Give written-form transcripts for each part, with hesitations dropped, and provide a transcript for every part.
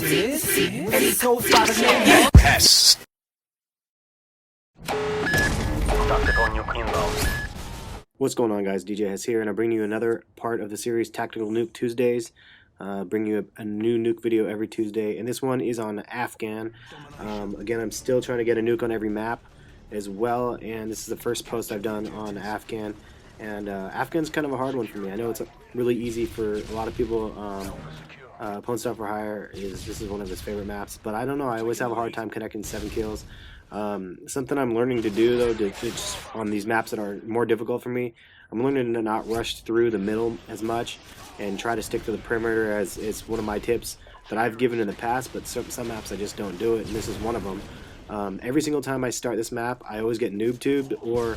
and he goes by the name of Pass. Tactical Nuke inbound. What's going on, guys? DJ Hess here, and I bring you another part of the series Tactical Nuke Tuesdays. Bring you a new nuke video every Tuesday, and this one is on AFGHAN. Again, I'm still trying to get a nuke on every map as well, and this is the first post I've done on AFGHAN. And AFGHAN's kind of a hard one for me. I know it's really easy for a lot of people. Opponent Star for Hire this is one of his favorite maps, but I don't know. I always have a hard time connecting 7 kills. Something I'm learning to do though, just on these maps that are more difficult for me, I'm learning to not rush through the middle as much and try to stick to the perimeter, as it's one of my tips that I've given in the past, but some maps I just don't do it, and this is one of them. Every single time I start this map, I always get noob-tubed, or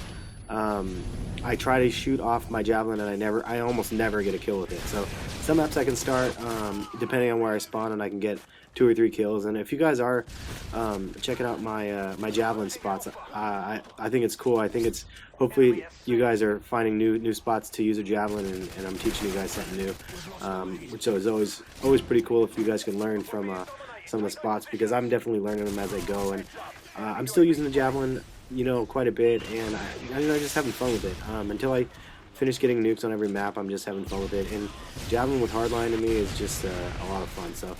I try to shoot off my Javelin and I almost never get a kill with it. So some maps I can start depending on where I spawn, and I can get 2 or 3 kills. And if you guys are checking out my my Javelin spots, I think it's cool. I think it's, hopefully you guys are finding new spots to use a Javelin, and I'm teaching you guys something new, which is always pretty cool if you guys can learn from some of the spots, because I'm definitely learning them as I go. And I'm still using the Javelin, you know, quite a bit, and I'm just having fun with it. Until I finish getting nukes on every map, I'm just having fun with it. And Javelin with hardline to me is just a lot of fun. So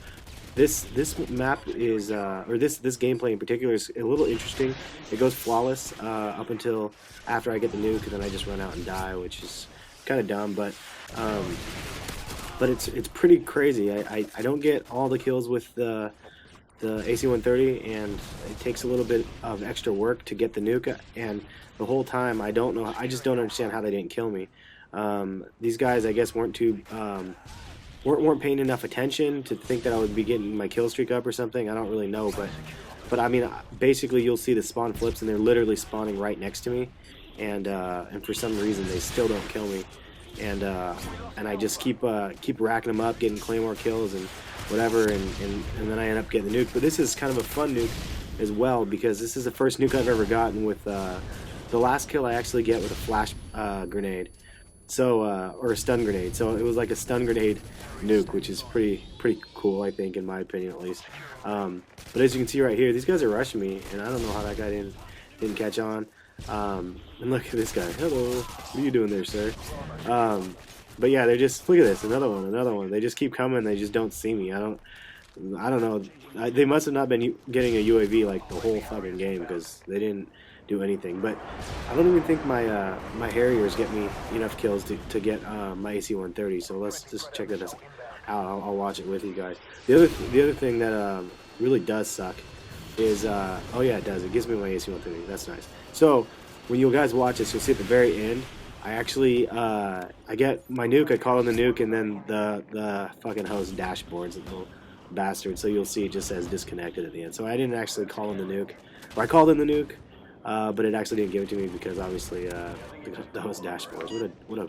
this map is, or this gameplay in particular is a little interesting. It goes flawless up until after I get the nuke, and then I just run out and die, which is kind of dumb, but it's pretty crazy. I don't get all the kills with the AC-130, and it takes a little bit of extra work to get the nuke, and the whole time I just don't understand how they didn't kill me. These guys, I guess, weren't paying enough attention to think that I would be getting my kill streak up or something. I don't really know, but I mean, basically you'll see the spawn flips, and they're literally spawning right next to me, and for some reason they still don't kill me, and I just keep racking them up, getting claymore kills and whatever, and then I end up getting the nuke. But this is kind of a fun nuke as well, because this is the first nuke I've ever gotten with the last kill I actually get with a flash grenade, so or a stun grenade. So it was like a stun grenade nuke, which is pretty cool, I think, in my opinion at least. But as you can see right here, these guys are rushing me, and I don't know how that guy didn't catch on. And look at this guy. Hello, what are you doing there, sir? But yeah, they're just, look at this, another one. They just keep coming. They just don't see me. I don't know. They must have not been getting a UAV like the whole fucking game, because they didn't do anything. But I don't even think my my Harriers get me enough kills to get my AC-130. So let's just check that out. I'll watch it with you guys. The other thing that really does suck is oh yeah, it does. It gives me my AC-130. That's nice. So when you guys watch this, you'll see at the very end, I actually I get my nuke, I call in the nuke, and then the fucking host dashboards, a little bastard. So you'll see it just says disconnected at the end. So I didn't actually call in the nuke, or I called in the nuke, but it actually didn't give it to me because obviously the host dashboards. What a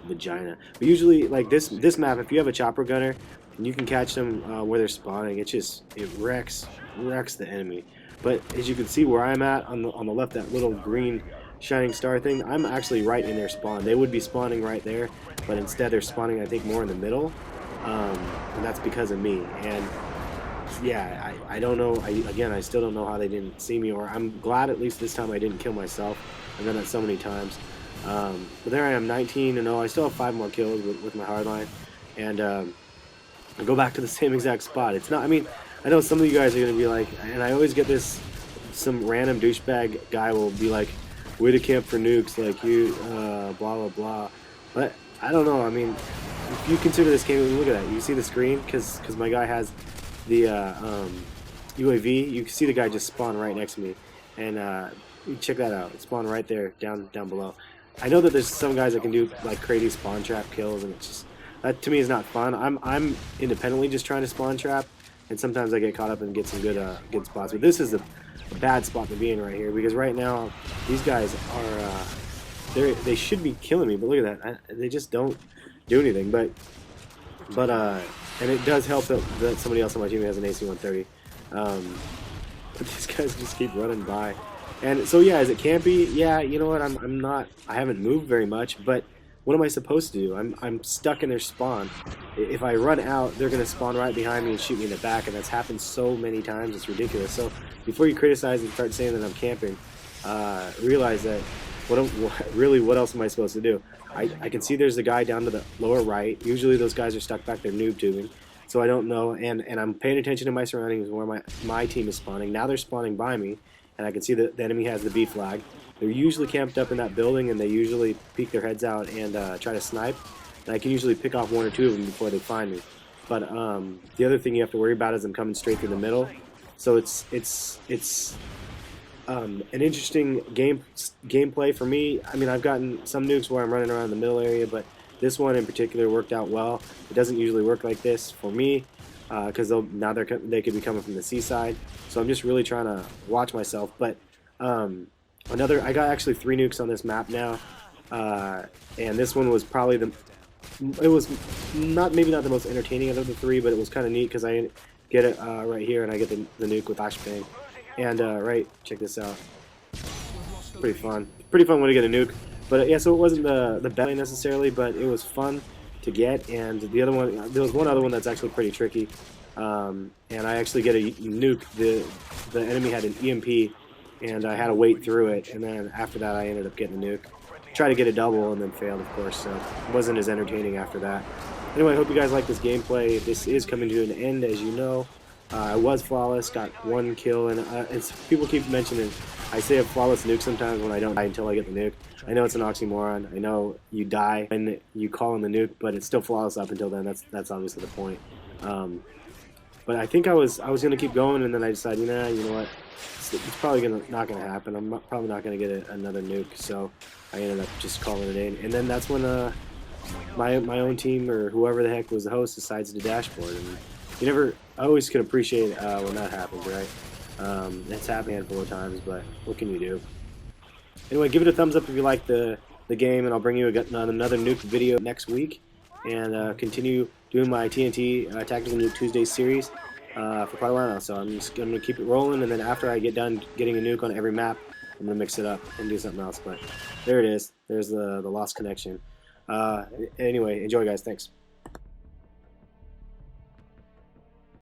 vagina. But usually, like this map, if you have a chopper gunner and you can catch them where they're spawning, it wrecks the enemy. But as you can see where I'm at on the left, that little green shining star thing, I'm actually right in their spawn. They would be spawning right there, but instead they're spawning, I think, more in the middle, and that's because of me. And yeah, I don't know. Again, I still don't know how they didn't see me, or I'm glad at least this time I didn't kill myself. I've done that so many times. But there I am, 19-0. I still have 5 more kills with my hardline, and I go back to the same exact spot. It's not, I mean, I know some of you guys are going to be like, and I always get this, some random douchebag guy will be like, way to camp for nukes, like you, blah, blah, blah. But I don't know, I mean, if you consider this game, look at that. You see the screen? Because my guy has the UAV. You can see the guy just spawn right next to me. And check that out. It spawned right there, down below. I know that there's some guys that can do like crazy spawn trap kills, and it's just, that to me is not fun. I'm independently just trying to spawn trap, and sometimes I get caught up and get some good spots. But this is a bad spot to be in right here, because right now these guys are they should be killing me, but look at that. They just don't do anything. But and it does help that somebody else on my team has an AC-130. But these guys just keep running by. And so yeah, is it campy? Yeah, you know what? I haven't moved very much, but what am I supposed to do? I'm stuck in their spawn. If I run out, they're going to spawn right behind me and shoot me in the back, and that's happened so many times, it's ridiculous. So before you criticize and start saying that I'm camping, realize that what else am I supposed to do? I can see there's a guy down to the lower right. Usually those guys are stuck back there noob tubing, so I don't know, and I'm paying attention to my surroundings where my team is spawning. Now they're spawning by me, and I can see that the enemy has the B flag. They're usually camped up in that building, and they usually peek their heads out and try to snipe. And I can usually pick off one or two of them before they find me. But the other thing you have to worry about is them coming straight through the middle. So it's an interesting gameplay for me. I mean, I've gotten some nukes where I'm running around the middle area, but this one in particular worked out well. It doesn't usually work like this for me because they could be coming from the seaside. So I'm just really trying to watch myself. But I got actually 3 nukes on this map now, and this one was probably it was maybe not the most entertaining out of the 3, but it was kind of neat because I get it right here and I get the nuke with flashbang. And right, check this out. Pretty fun when you get a nuke. But yeah, so it wasn't the best necessarily, but it was fun to get. And the other one, there was one other one that's actually pretty tricky. And I actually get a nuke. The enemy had an EMP, and I had to wait through it. And then after that, I ended up getting a nuke. Tried to get a double and then failed, of course. So it wasn't as entertaining after that. Anyway, I hope you guys like this gameplay. This is coming to an end, as you know. I was flawless, got 1 kill, and people keep mentioning, I say a flawless nuke sometimes when I don't die until I get the nuke. I know it's an oxymoron. I know you die and you call in the nuke, but it's still flawless up until then. That's obviously the point. But I think I was going to keep going, and then I decided, you know what? It's probably not going to happen. I'm probably not going to get another nuke, so I ended up just calling it in. And then that's when my own team or whoever the heck was the host decides to dashboard. And I always can appreciate when that happens, right? It's happened a handful of times, but what can you do? Anyway, give it a thumbs up if you like the game, and I'll bring you another nuke video next week, and continue doing my TNT Tactical Nuke Tuesday series for quite a while now. So I'm going to keep it rolling, and then after I get done getting a nuke on every map, I'm going to mix it up and do something else. But there it is. There's the lost connection. Anyway, enjoy, guys. Thanks.